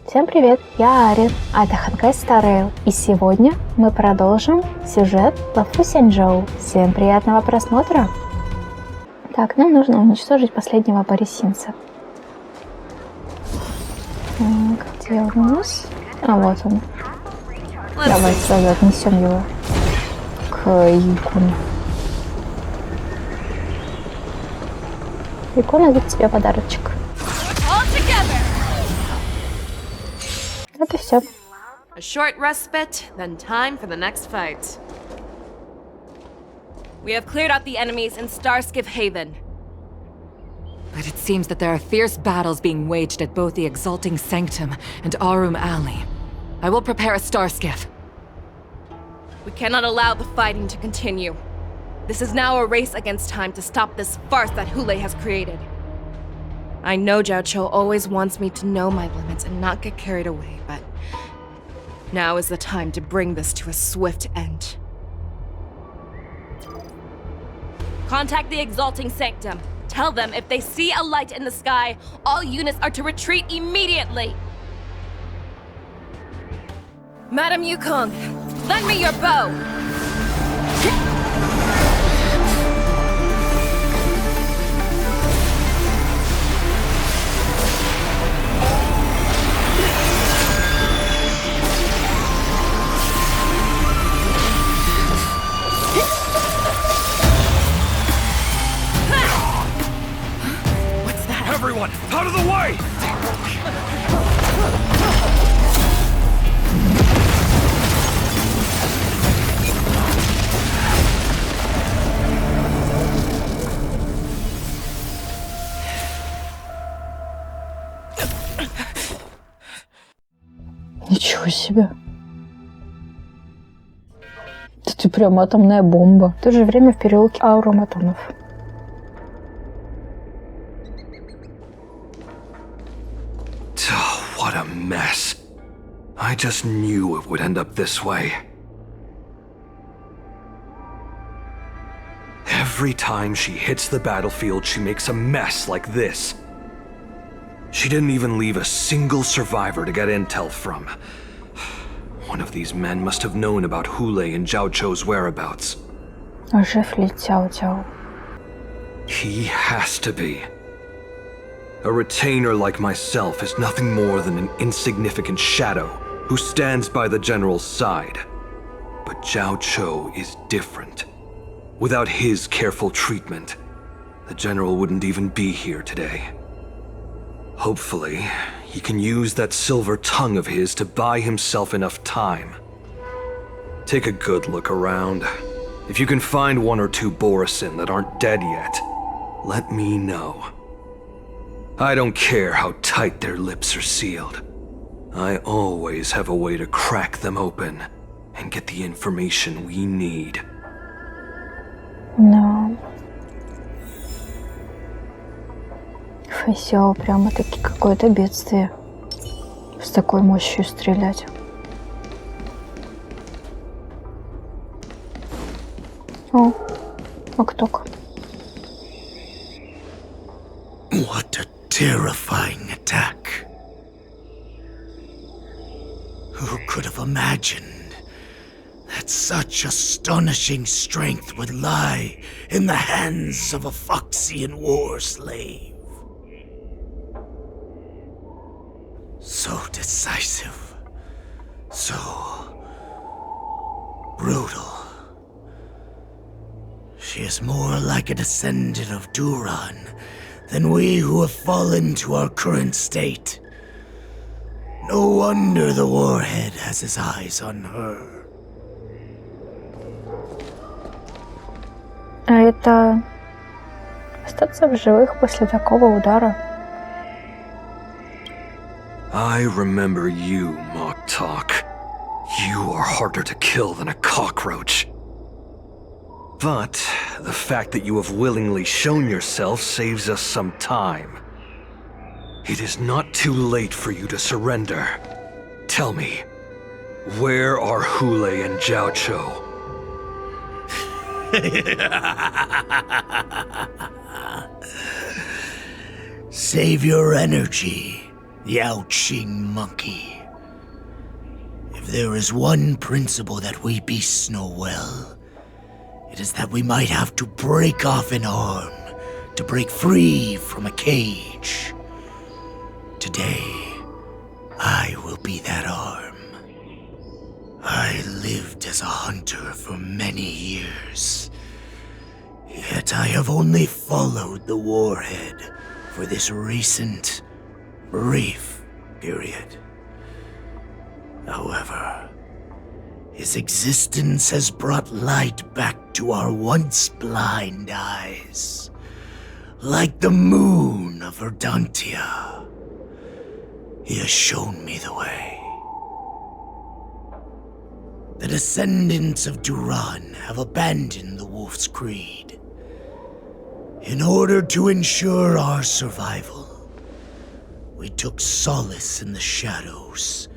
Всем привет, я Ари, а это honkaistarrail, и сегодня мы продолжим сюжет Лофу Сяньчжоу. Всем приятного просмотра! Так, нам нужно уничтожить последнего парисинца. Где у нас? А, вот он. Давай сразу отнесем его к иконе. Икона, вот тебе подарочек. Вот и все. A short respite, then time for the next fight. We have cleared out the enemies in Starskiff Haven. But it seems that there are fierce battles being waged at both the Exalting Sanctum and Arum Alley. I will prepare a starskiff. We cannot allow the fighting to continue. This is now a race against time to stop this farce that Hulei has created. I know Zhaochu always wants me to know my limits and not get carried away, but now is the time to bring this to a swift end. Contact the Exalting Sanctum. Tell them if they see a light in the sky, all units are to retreat immediately. Madam Yukong, lend me your bow. Everyone, out of the way! Ничего себе. Это прям атомная бомба. В то же время в переулке ауроматонов. What a mess. I just knew it would end up this way. Every time she hits the battlefield, she makes a mess like this. She didn't even leave a single survivor to get intel from. One of these men must have known about Hulei and Zhaochu's whereabouts. А жив ли Цзяоцю? He has to be. A retainer like myself is nothing more than an insignificant shadow who stands by the general's side. But Zhaochu is different. Without his careful treatment, the general wouldn't even be here today. Hopefully, he can use that silver tongue of his to buy himself enough time. Take a good look around. If you can find one or two Borisin that aren't dead yet, let me know. I don't care how tight their lips are sealed. I always have a way to crack them open and get the information we need. Да. Фейсяо прямо-таки какое-то бедствие. С такой мощью стрелять. О, ок-ток. What a terrifying attack. Who could have imagined that such astonishing strength would lie in the hands of a Foxian war slave? So decisive, so brutal. She is more like a descendant of Duran than we who have fallen to our current state. No wonder the warhead has his eyes on her. А это остаться в живых после такого удара. I remember you, Mock Talk. You are harder to kill than a cockroach. But the fact that you have willingly shown yourself saves us some time. It is not too late for you to surrender. Tell me, where are Hulei and Zhaochu? Save your energy. Yao Qing monkey. If there is one principle that we beasts know well, it is that we might have to break off an arm to break free from a cage. Today, I will be that arm. I lived as a hunter for many years, yet I have only followed the warhead for this recent, brief period. However, his existence has brought light back to our once blind eyes, like the moon of Verdantia. He has shown me the way. The descendants of Duran have abandoned the Wolf's Creed. In order to ensure our survival, we took solace in the shadows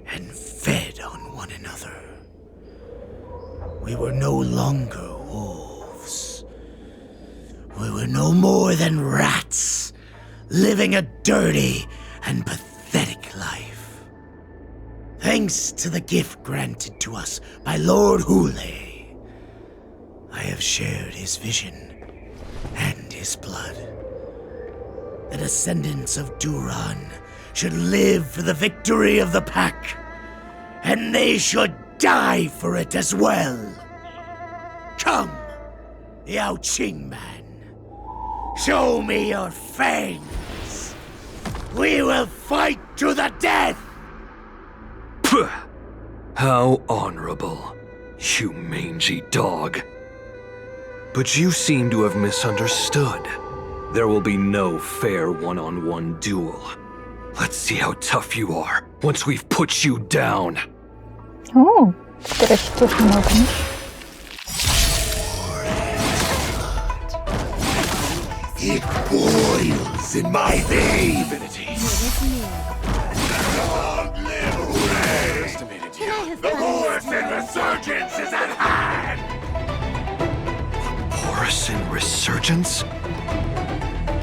and fed on one another. We were no longer wolves. We were no more than rats, living a dirty and pathetic life. Thanks to the gift granted to us by Lord Hule, I have shared his vision and his blood. The descendants of Duran should live for the victory of the pack, and they should die for it as well. Come, Yao Qing man. Show me your fangs. We will fight to the death! Puh! How honorable, you mangy dog. But you seem to have misunderstood. There will be no fair one-on-one duel. Let's see how tough you are once we've put you down. О, теперь ощутишь много. It boils in my veins. Long live Hooray! The Morrison Resurgence is at hand! Morrison Resurgence?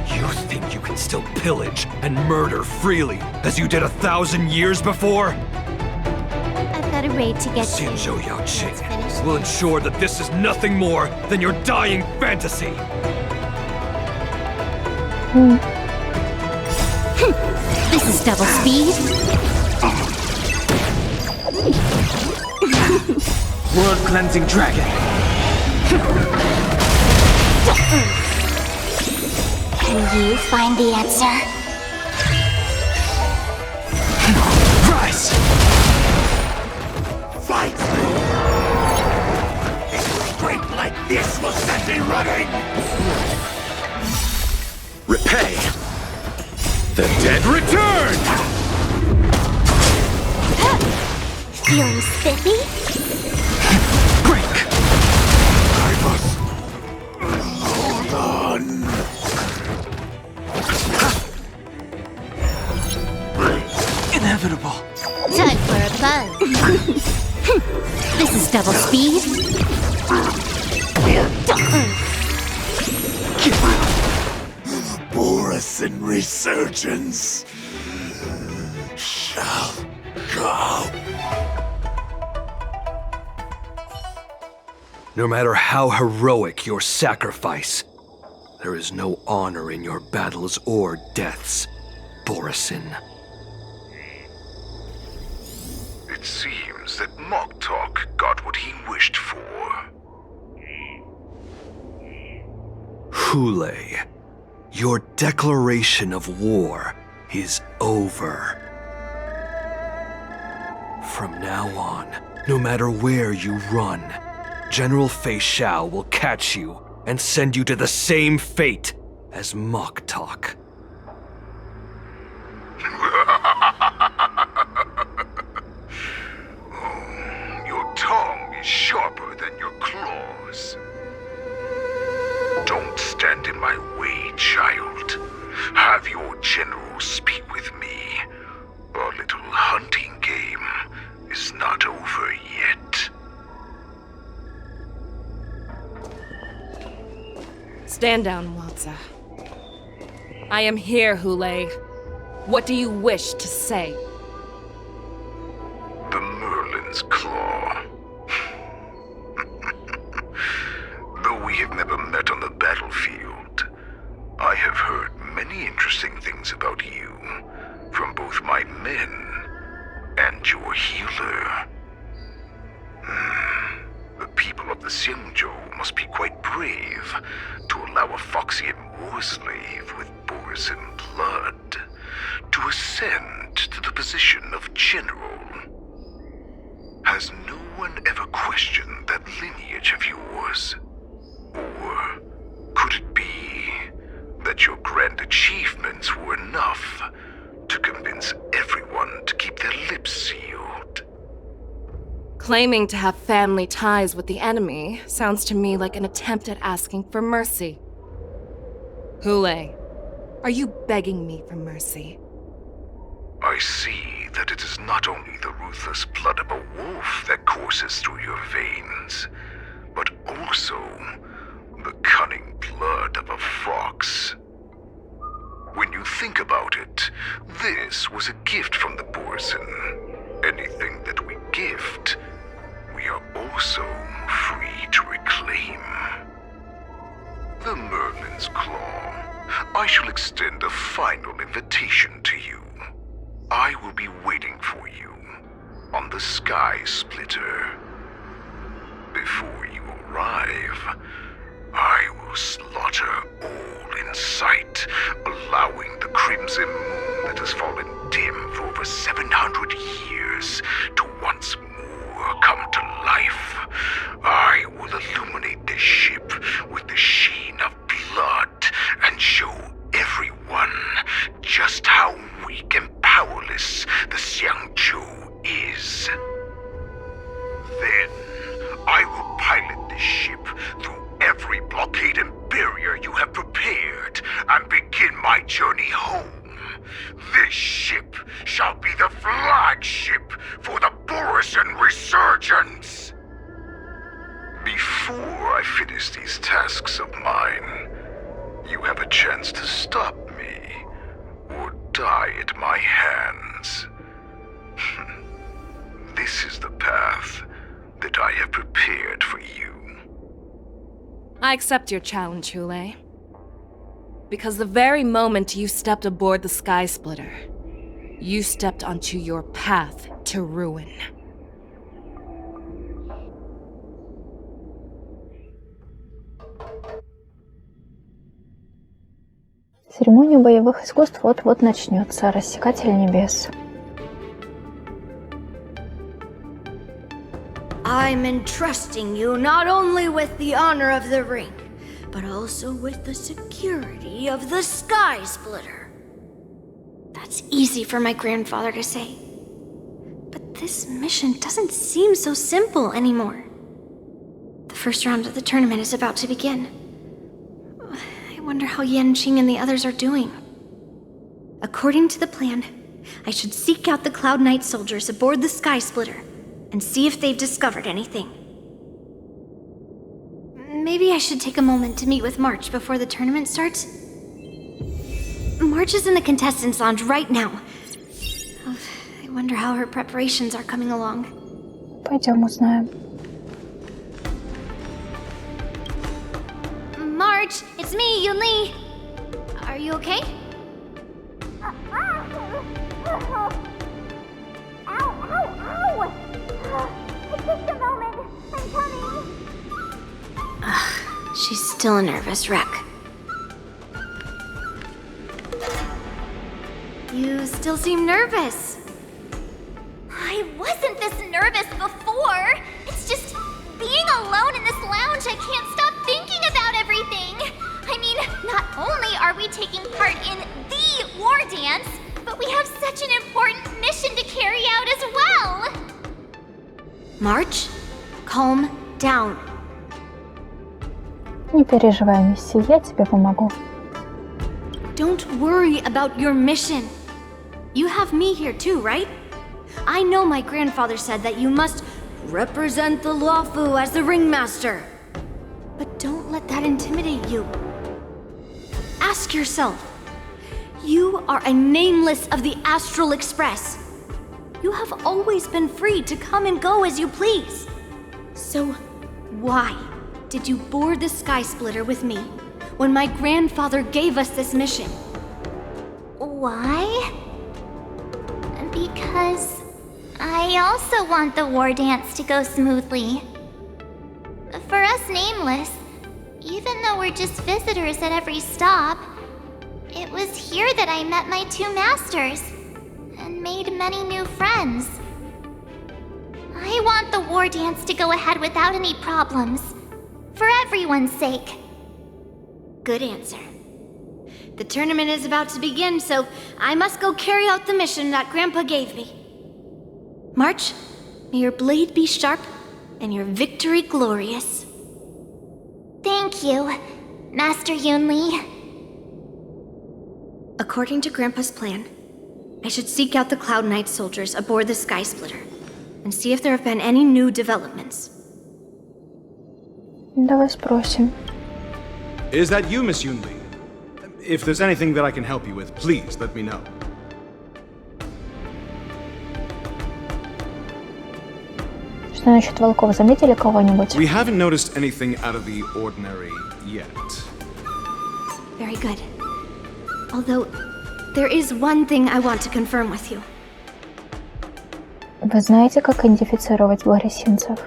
You think you can still pillage and murder freely, as you did 1,000 years before? I've got a raid to get to. Xianzhou Yao Qing will ensure that this is nothing more than your dying fantasy. This is double speed. World-cleansing dragon. Can you find the answer? Rise! Fight! A strength like this will set me running! Repay! The dead return! Feeling spiffy? Break! I must hold on. Inevitable. Time for a buzz. This is double speed. Morrison Resurgence shall go. No matter how heroic your sacrifice, there is no honor in your battles or deaths, Borison. It seems that Moktok got what he wished for. Hule, your declaration of war is over. From now on, no matter where you run, General Feixiao will catch you and send you to the same fate as Moktok. Your tongue is sharper than your claws. Don't stand in my way, child. Have your general speak with me. Our little hunting game is not over yet. Stand down, Motzä. I am here, Hule. What do you wish to say? The Merlin's Claw. Though we have never met on the battlefield, I have heard many interesting things about you from both my men and your healer. The people of the Xianzhou must be quite brave to allow a Foxian war slave with Borisin blood to ascend to the position of general. Has no one ever questioned that lineage of yours? Or could it be that your grand achievements were enough to convince everyone to keep their lips sealed? Claiming to have family ties with the enemy sounds to me like an attempt at asking for mercy. Hule, are you begging me for mercy? I see that it is not only the ruthless blood of a wolf that courses through your veins, but also the cunning blood of a fox. When you think about it, this was a gift from the Borisin. Anything that we gift, we are also free to reclaim. The Merlin's Claw. I shall extend a final invitation to you. I will be waiting for you on the Sky Splitter. Before you arrive, I will slaughter all in sight, allowing the crimson moon that has fallen dim for over 700 years to once more come to life. I will illuminate this ship with the sheen of blood and show everyone just how weak and powerless the Xianzhou is. Then, I will pilot this ship through every blockade and barrier you have prepared and begin my journey home. This ship shall be the flagship for the Borisin Resurgence. Before I finish these tasks of mine, you have a chance to stop me or die at my hands. This is the path that I have prepared for you. I accept your challenge, Hule. Because the very moment you stepped aboard the Sky Splitter, you stepped onto your path to ruin. Церемония боевых искусств вот-вот начнется. Рассекатель небес. I'm entrusting you not only with the honor of the ring, but also with the security of the Sky Splitter. That's easy for my grandfather to say. But this mission doesn't seem so simple anymore. The first round of the tournament is about to begin. I wonder how Yanqing and the others are doing. According to the plan, I should seek out the Cloud Knight soldiers aboard the Sky Splitter and see if they've discovered anything. Maybe I should take a moment to meet with March before the tournament starts. March is in the contestants' lounge right now. I wonder how her preparations are coming along. Пойдем узнаем. March, it's me, Yunli. Are you okay? Just a moment. I'm coming. She's still a nervous wreck. You still seem nervous. I wasn't this nervous before. It's just being alone in this lounge, I can't stop thinking about everything. I mean, not only are we taking part in the war dance, but we have such an important mission to carry out as well. March, calm down. Не переживай, Мисси, я тебе помогу. Don't worry about your mission. You have me here too, right? I know my grandfather said that you must represent the Lawfu as the ringmaster. But don't let that intimidate you. Ask yourself, You are a nameless of the Astral Express. You have always been free to come and go as you please. So, why did you board the Sky Splitter with me when my grandfather gave us this mission? Why? Because I also want the war dance to go smoothly. For us nameless, even though we're just visitors at every stop, it was here that I met my two masters and made many new friends. I want the war dance to go ahead without any problems, for everyone's sake. Good answer. The tournament is about to begin, so I must go carry out the mission that Grandpa gave me. March, may your blade be sharp and your victory glorious. Thank you, Master Yunli. According to Grandpa's plan, I should seek out the Cloud Knight soldiers aboard the Sky Splitter and see if there have been any new developments. Давай спросим. Is that you, Miss Yunli? If there's anything that I can help you with, please let me know. Что насчет волков? Заметили кого-нибудь? We haven't noticed anything out of the ordinary yet. Very good. Although, there is one thing I want to confirm with you. Вы знаете, как идентифицировать борисинцев?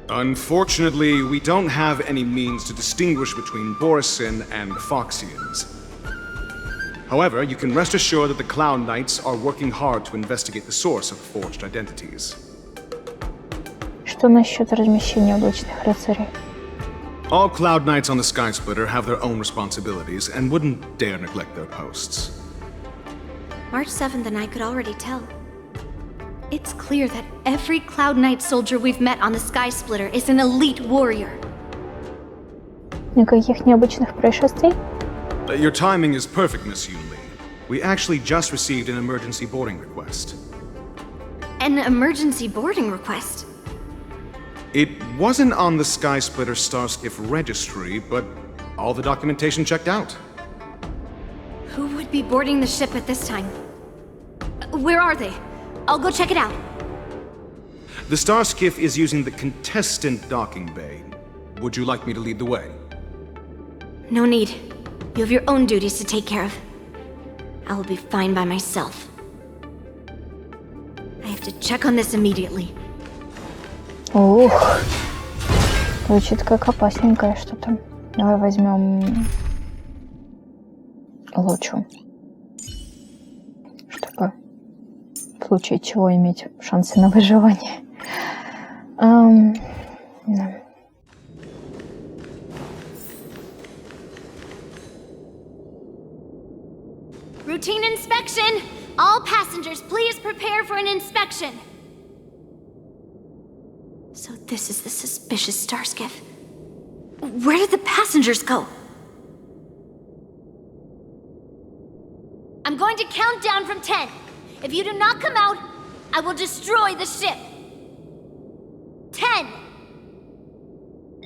Unfortunately, we don't have any means to distinguish between Borisin and Foxians. However, you can rest assured that the Cloud Knights are working hard to investigate the source of forged identities. Что насчет размещения облачных рыцарей? All Cloud Knights on the Sky Splitter have their own responsibilities and wouldn't dare neglect their posts. March 7th and I could already tell. It's clear that every Cloud Knight soldier we've met on the Sky Splitter is an elite warrior. Никаких необычных происшествий? Your timing is perfect, Miss Yunli. We actually just received an emergency boarding request. An emergency boarding request? It wasn't on the Sky Splitter Starskiff registry, but all the documentation checked out. Who would be boarding the ship at this time? Where are they? I'll go check it out. The Starskiff is using the contestant docking bay. Would you like me to lead the way? No need. You have your own duties to take care of. I will be fine by myself. I have to check on this immediately. Ух, звучит как опасненькое что-то. Давай возьмем лучу, чтобы в случае чего иметь шансы на выживание. Да. Routine inspection! All passengers, please prepare for an inspection! So this is the suspicious Starskiff. Where did the passengers go? I'm going to count down from 10. If you do not come out, I will destroy the ship. 10,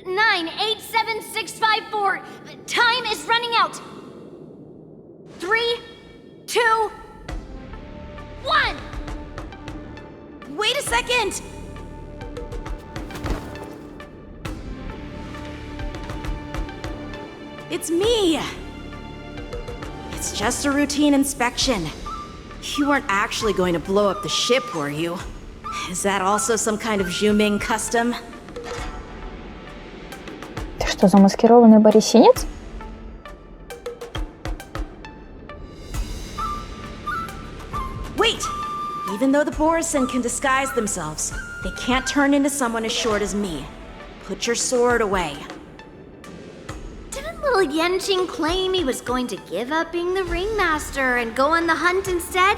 9, 8, 7, 6, 5, 4. Time is running out. 3, 2, 1. Wait a second. It's me! It's just a routine inspection. You weren't actually going to blow up the ship, were you? Is that also some kind of Zhuming custom? Ты что, замаскированный борисинец? Wait! Even though the Borisin can disguise themselves, they can't turn into someone as short as me. Put your sword away. Little Yanqing claim he was going to give up being the ringmaster and go on the hunt instead?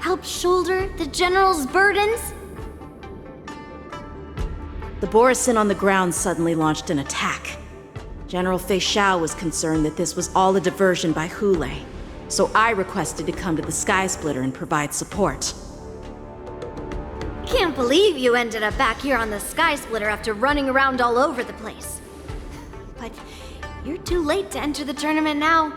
Help shoulder the general's burdens? The Borisin on the ground suddenly launched an attack. General Feixiao was concerned that this was all a diversion by Hulei, so I requested to come to the Sky Splitter and provide support. Can't believe you ended up back here on the Sky Splitter after running around all over the place. But you're too late to enter the tournament now.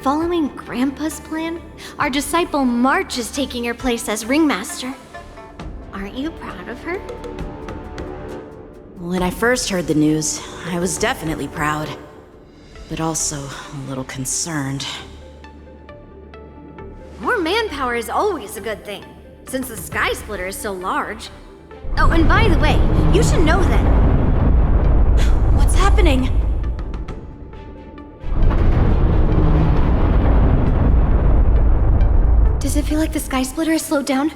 Following Grandpa's plan, our disciple March is taking her place as ringmaster. Aren't you proud of her? When I first heard the news, I was definitely proud, but also a little concerned. More manpower is always a good thing, since the Sky Splitter is so large. Oh, and by the way, you should know that... What's happening? Does it feel like the Sky Splitter has slowed down?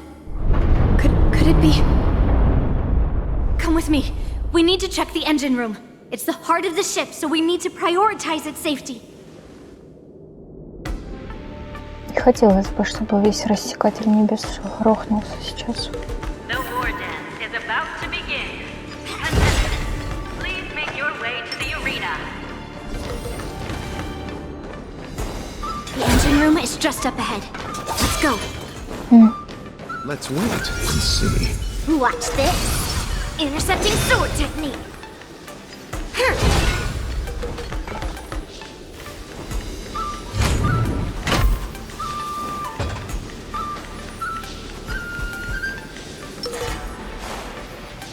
Could it be... Come with me. We need to check the engine room. It's the heart of the ship, so we need to prioritize its safety. Не хотелось бы, чтобы весь рассекатель небес грохнулся сейчас. The war dance is about to begin. Contestants, please make your way to the arena. The engine room is just up ahead. Let's go. Let's wait and see. Watch this. Intercepting sword technique.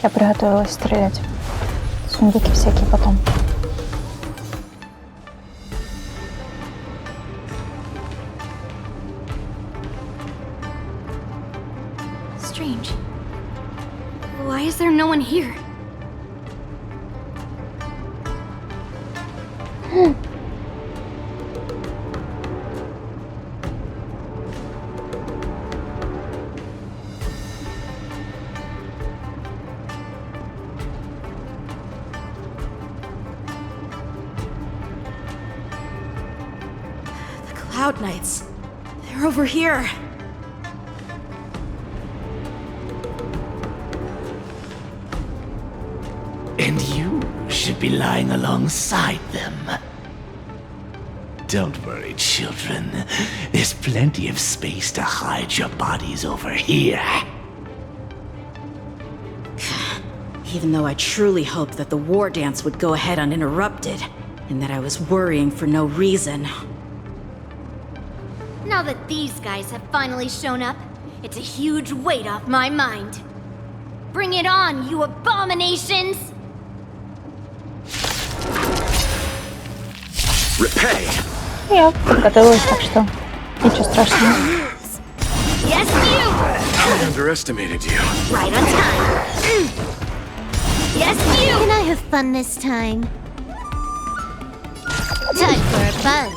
Я приготовилась стрелять. Сундуки всякие потом. Strange. Why is there no one here? The Cloud Knights. They're over here. And you should be lying alongside them. Don't worry, children. There's plenty of space to hide your bodies over here. Even though I truly hoped that the war dance would go ahead uninterrupted, and that I was worrying for no reason. Now that these guys have finally shown up, it's a huge weight off my mind. Bring it on, you abominations! Repay! Я подготовилась, так что ничего страшного. Yes, you! I underestimated you. Right on time. Yes, you! Can I have fun this time? Time for a bun.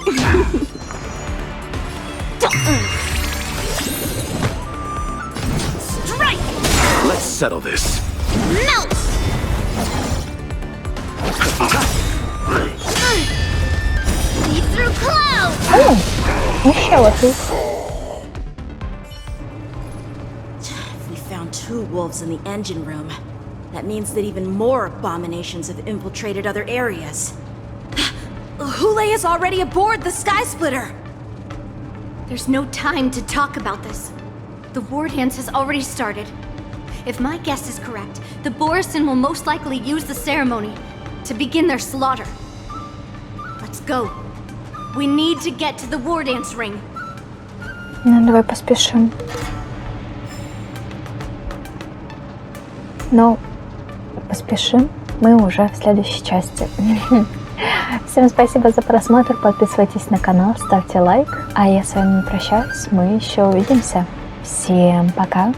Strike! Let's settle this. Melt! Leap through clouds! Еще вот тут. If we found 2 wolves in the engine room, that means that even more abominations have infiltrated other areas. Hule is already aboard the Sky Splitter! There's no time to talk about this. The war dance has already started. If my guess is correct, the Borisin will most likely use the ceremony to begin their slaughter. Let's go. We need to get to the war dance ring. Ну, давай поспешим. Но поспешим мы уже в следующей части. Всем спасибо за просмотр, подписывайтесь на канал, ставьте лайк. А я с вами прощаюсь, мы еще увидимся. Всем пока!